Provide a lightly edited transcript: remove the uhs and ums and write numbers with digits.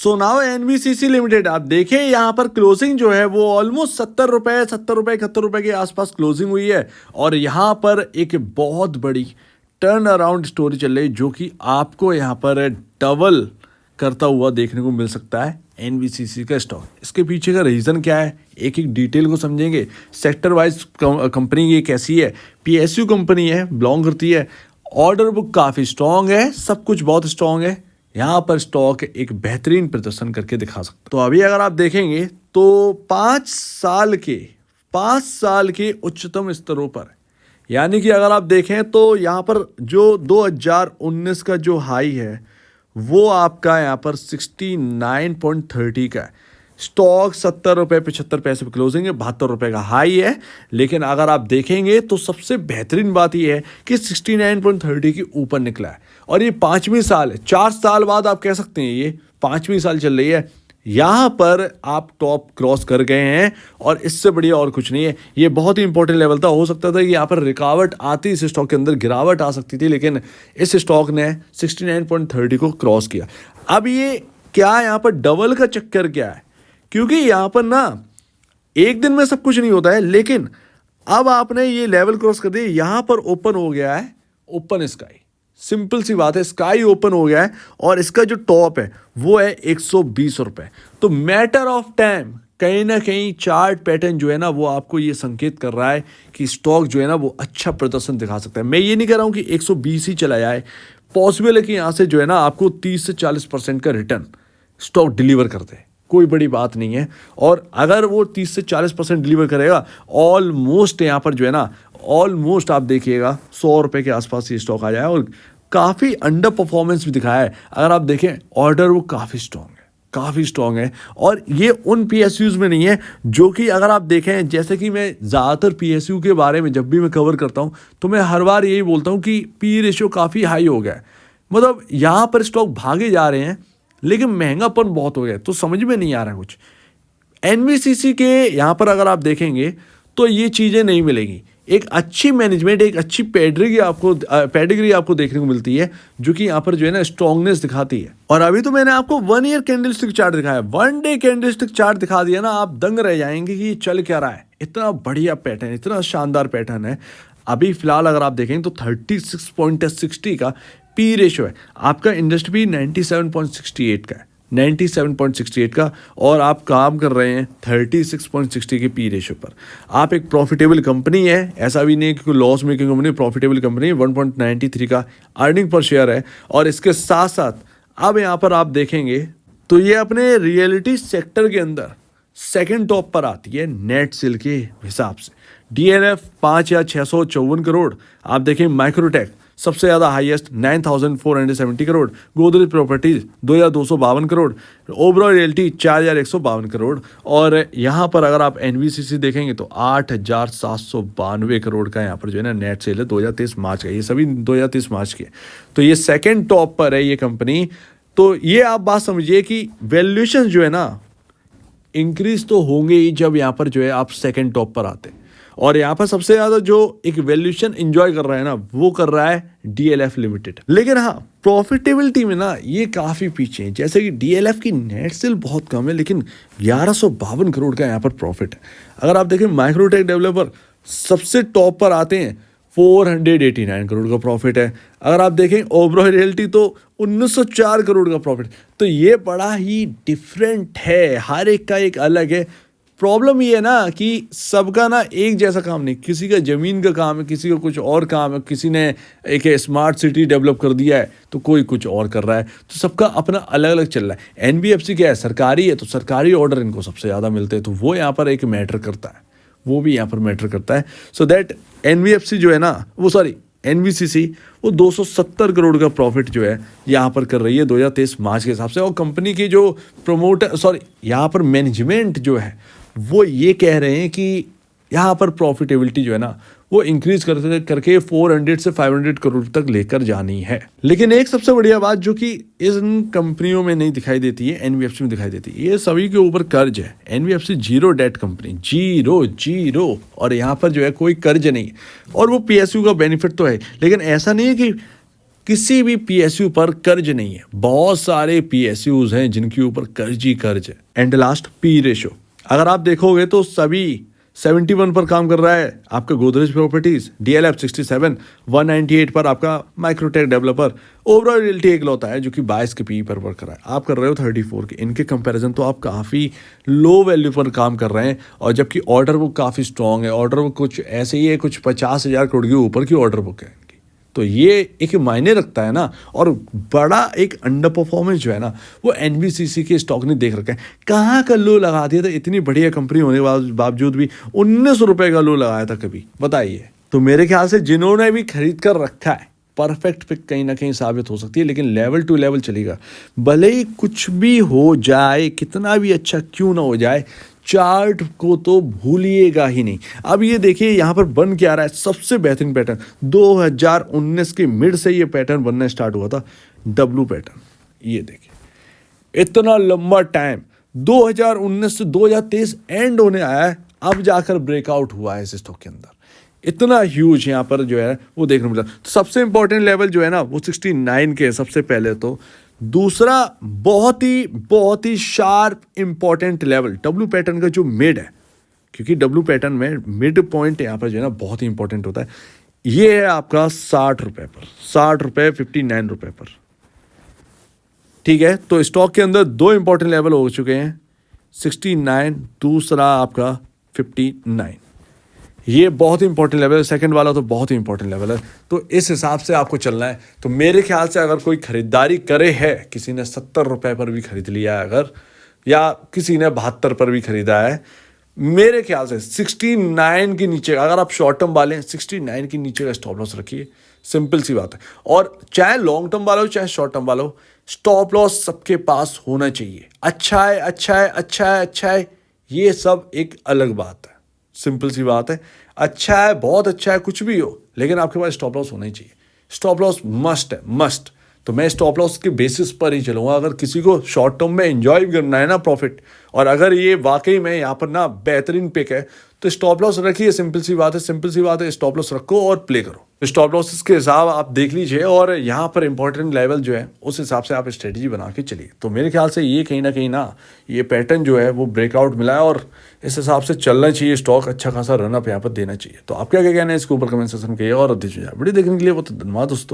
So now NBCC limited आप देखें यहाँ पर क्लोजिंग जो है वो ऑलमोस्ट 70 रुपए 71 रुपए के आसपास क्लोजिंग हुई है और यहाँ पर एक बहुत बड़ी टर्न अराउंड स्टोरी चल रही है जो कि आपको यहाँ पर डबल करता हुआ देखने को मिल सकता है एनबीसीसी का स्टॉक। इसके पीछे का रीज़न क्या है, एक एक डिटेल को समझेंगे। सेक्टर वाइज कंपनी ये कैसी है, पीएसयू कंपनी है, बिलोंग करती है। ऑर्डर बुक काफ़ी स्ट्रॉन्ग है, सब कुछ बहुत स्ट्रॉन्ग है। यहाँ पर स्टॉक एक बेहतरीन प्रदर्शन करके दिखा सकता है। तो अभी अगर आप देखेंगे तो 5 साल के उच्चतम स्तरों पर, यानी कि अगर आप देखें तो यहाँ पर जो 2019 का जो हाई है वो आपका यहाँ पर 69.30 का है। स्टॉक 70 रुपये 75 पैसे पर क्लोजिंग है, 72 रुपये का हाई है। लेकिन अगर आप देखेंगे तो सबसे बेहतरीन बात यह है कि 69.30 के ऊपर निकला है और ये 5वीं साल है। 4 साल बाद आप कह सकते हैं ये 5वीं साल चल रही है। यहाँ पर आप टॉप क्रॉस कर गए हैं और इससे बढ़िया और कुछ नहीं है। ये बहुत ही इंपॉर्टेंट लेवल था। हो सकता था कि यहाँ पर रुकावट आती, इस स्टॉक के अंदर गिरावट आ सकती थी, लेकिन इस स्टॉक ने 69.30 को क्रॉस किया। अब ये क्या यहाँ पर डबल का चक्कर क्या है, क्योंकि यहाँ पर ना एक दिन में सब कुछ नहीं होता है, लेकिन अब आपने ये लेवल क्रॉस कर दिया। यहाँ पर ओपन हो गया है ओपन स्काई, सिंपल सी बात है, स्काई ओपन हो गया है और इसका जो टॉप है वो है 120 रुपये। तो मैटर ऑफ टाइम कहीं ना कहीं चार्ट पैटर्न जो है ना वो आपको ये संकेत कर रहा है कि स्टॉक जो है ना वो अच्छा प्रदर्शन दिखा सकता है। मैं ये नहीं कह रहा हूँ कि 120 ही चला जाए, पॉसिबल है कि यहाँ से जो है ना आपको 30 से 40% का रिटर्न स्टॉक डिलीवर कर दे, कोई बड़ी बात नहीं है। और अगर वो 30 से 40% डिलीवर करेगा, ऑलमोस्ट यहाँ पर जो है ना ऑलमोस्ट आप देखिएगा 100 रुपये के आसपास ये स्टॉक आ जाए और काफ़ी अंडर परफॉर्मेंस भी दिखाया है। अगर आप देखें ऑर्डर वो काफ़ी स्ट्रॉन्ग है और ये उन पीएसयूज़ में नहीं है जो कि अगर आप देखें, जैसे कि मैं ज़्यादातर पीएसयू के बारे में जब भी मैं कवर करता हूँ तो मैं हर बार यही बोलता हूँ कि पी रेशियो काफ़ी हाई हो गया है। मतलब यहाँ पर स्टॉक भागे जा रहे हैं लेकिन महंगापन बहुत हो गया, तो समझ में नहीं आ रहा है कुछ। एनबीसीसी के यहाँ पर अगर आप देखेंगे तो ये चीज़ें नहीं मिलेगी। एक अच्छी मैनेजमेंट, एक अच्छी पेडिग्री आपको देखने को मिलती है जो कि यहाँ पर जो है ना स्ट्रॉन्गनेस दिखाती है। और अभी तो मैंने आपको 1 ईयर कैंडलस्टिक चार्ट दिखाया, 1 डे कैंडलस्टिक चार्ट दिखा दिया ना, आप दंग रह जाएंगे कि ये चल क्या रहा है। इतना बढ़िया पैटर्न, इतना शानदार पैटर्न है। अभी फिलहाल अगर आप देखेंगे तो 36.60 का पी रेशियो है। आपका इंडस्ट्री भी 97.68 का है, 97.68 का, और आप काम कर रहे हैं 36.60 के पी रेशियो पर। आप एक प्रॉफिटेबल कंपनी है, ऐसा भी नहीं कि loss making company, profitable company, 1.93 का अर्निंग पर शेयर है। और इसके साथ साथ अब यहाँ पर आप देखेंगे तो ये अपने रियलिटी सेक्टर के अंदर सेकंड टॉप पर आती है नेट सेल के हिसाब से। डीएलएफ 5,654 करोड़। आप देखें माइक्रोटेक सबसे ज़्यादा highest 9,470 crore. Godrej properties 2,252 crore. Oberoi realty 4,152 crore. और यहाँ पर अगर आप एनबीसीसी देखेंगे तो 8,792 करोड़ का यहाँ पर जो है ना नेट सेल है 2023 मार्च का। ये सभी 2023 मार्च के, तो ये सेकेंड टॉप पर है ये कंपनी। तो ये आप बात समझिए कि वैल्यूएशन जो है ना इंक्रीज तो होंगे ही जब यहाँ पर जो है आप सेकेंड टॉप पर आते हैं। और यहाँ पर सबसे ज़्यादा जो एक वैल्यूएशन एंजॉय कर रहा है ना वो कर रहा है डीएलएफ लिमिटेड। लेकिन हाँ, प्रॉफिटेबिलिटी में ना ये काफ़ी पीछे है। जैसे कि डीएलएफ की नेट सेल बहुत कम है लेकिन 1152 करोड़ का यहाँ पर प्रॉफिट है। अगर आप देखें माइक्रोटेक डेवलपर सबसे टॉप पर आते हैं, 489 करोड़ का प्रॉफिट है। अगर आप देखें ओबरॉय रियल्टी तो 1904 करोड़ का प्रॉफिट। तो ये बड़ा ही डिफरेंट है, हर एक का एक अलग है। प्रॉब्लम ये है ना कि सबका ना एक जैसा काम नहीं, किसी का ज़मीन का काम है, किसी का कुछ और काम है, किसी ने एक स्मार्ट सिटी डेवलप कर दिया है तो कोई कुछ और कर रहा है, तो सबका अपना अलग अलग चल रहा है। एनबीएफसी क्या है, सरकारी है, तो सरकारी ऑर्डर इनको सबसे ज़्यादा मिलते हैं, तो वो यहाँ पर एक मैटर करता है, वो भी यहाँ पर मैटर करता है। सो दैट एनबीएफसी जो है ना एनबीसीसी वो 270 करोड़ का प्रॉफिट जो है यहाँ पर कर रही है 2023 मार्च के हिसाब से। और कंपनी की जो यहाँ पर मैनेजमेंट जो है वो ये कह रहे हैं कि यहाँ पर प्रॉफिटेबिलिटी जो है ना वो इंक्रीज करके 400 से 500 करोड़ तक लेकर जानी है। लेकिन एक सबसे बढ़िया बात जो कि इन कंपनियों में नहीं दिखाई देती है, एनबीएफसी में दिखाई देती है, ये सभी के ऊपर कर्ज है। NBFC zero debt company, zero, और यहाँ पर जो है कोई कर्ज नहीं। और वो पीएसयू का बेनिफिट तो है, लेकिन ऐसा नहीं है कि किसी भी पीएसयू पर कर्ज नहीं है, बहुत सारे पीएसयूज हैं जिनके ऊपर कर्ज ही कर्ज है। एंड लास्ट पी रेशो, अगर आप देखोगे तो सभी 71 पर काम कर रहा है आपका गोदरेज प्रॉपर्टीज, डीएलएफ 67, 198 पर आपका माइक्रोटेक डेवलपर, ओवरऑल रियल्टी एक लौता है जो कि 22 के पी पर वर्क कर रहा है। आप कर रहे हो 34 के, इनके कंपैरिजन तो आप काफ़ी लो वैल्यू पर काम कर रहे हैं, और जबकि ऑर्डर बुक काफ़ी स्ट्रॉन्ग है। ऑर्डर बुक कुछ ऐसे ही है, कुछ 50,000 करोड़ के ऊपर की ऑर्डर बुक है इनकी, तो ये एक मायने रखता है ना। और बड़ा एक अंडर परफॉर्मेंस जो है ना, वो एनबीसीसी के स्टॉक ने देख रखा है। कहाँ का लो लगा दिया था, इतनी बढ़िया कंपनी होने के बावजूद भी 19 रुपए का लो लगाया था कभी, बताइए। तो मेरे ख्याल से जिन्होंने भी खरीद कर रखा है, परफेक्ट पिक कहीं ना कहीं साबित हो सकती है, लेकिन लेवल टू लेवल चलेगा। भले ही कुछ भी हो जाए, कितना भी अच्छा क्यों ना हो जाए, चार्ट को तो भूलिएगा ही नहीं। अब ये देखिए यहाँ पर बन क्या रहा है, सबसे बेहतरीन पैटर्न 2019 के मिड से ये पैटर्न बनना स्टार्ट हुआ था, डब्लू पैटर्न। ये देखिए इतना लंबा टाइम 2019 से 2023 एंड होने आया है, अब जाकर ब्रेकआउट हुआ है इस स्टॉक के अंदर। इतना ह्यूज यहाँ पर जो है वो देखने मिला। तो सबसे इंपॉर्टेंट लेवल जो है ना वो 69 के सबसे पहले तो। दूसरा बहुत ही sharp important level W pattern का जो मिड है, क्योंकि डब्ल्यू पैटर्न में मिड पॉइंट यहाँ पर जो है ना बहुत ही इंपॉर्टेंट होता है। ये है आपका 60 रुपए पर, 60 रुपए 59 रुपए पर, ठीक है। तो स्टॉक के अंदर दो इंपॉर्टेंट लेवल हो चुके हैं, 69, दूसरा आपका 59। ये बहुत ही इंपॉर्टेंट लेवल है, सेकंड वाला तो बहुत ही इंपॉर्टेंट लेवल है। तो इस हिसाब से आपको चलना है। तो मेरे ख्याल से अगर कोई खरीदारी करे है, किसी ने 70 रुपए पर भी खरीद लिया है अगर, या किसी ने 72 पर भी खरीदा है, मेरे ख्याल से 69 के नीचे अगर आप शॉर्ट टर्म वाले हैं, 69 के नीचे का स्टॉप लॉस रखिए, सिंपल सी बात है। और चाहे लॉन्ग टर्म वाला हो चाहे शॉर्ट टर्म वाला हो, स्टॉप लॉस सबके पास होना चाहिए। अच्छा है, अच्छा है, अच्छा है, अच्छा है, ये सब एक अलग बात है, सिंपल सी बात है। अच्छा है, बहुत अच्छा है, कुछ भी हो, लेकिन आपके पास स्टॉप लॉस होना ही चाहिए। स्टॉप लॉस मस्ट है, मस्ट। तो मैं स्टॉप लॉस के बेसिस पर ही चलूँगा। अगर किसी को शॉर्ट टर्म में एंजॉय करना है ना प्रॉफिट, और अगर ये वाकई में यहाँ पर ना बेहतरीन पिक है, तो स्टॉप लॉस रखिए। सिंपल सी बात है, सिंपल सी बात है, स्टॉप लॉस रखो और प्ले करो। तो स्टॉप लॉस के हिसाब आप देख लीजिए, और यहाँ पर इंपॉर्टेंट लेवल जो है उस हिसाब से आप स्ट्रेटेजी बना के चलिए। तो मेरे ख्याल से ये कहीं ना ये पैटर्न जो है वो ब्रेकआउट मिला है, और इस हिसाब से चलना चाहिए स्टॉक। अच्छा खासा रनअप यहाँ पर देना चाहिए। तो आप क्या कहना है इसके ऊपर कमेंट सेक्शन में कहिए, और वीडियो देखने के लिए वो तो धन्यवाद दोस्तों।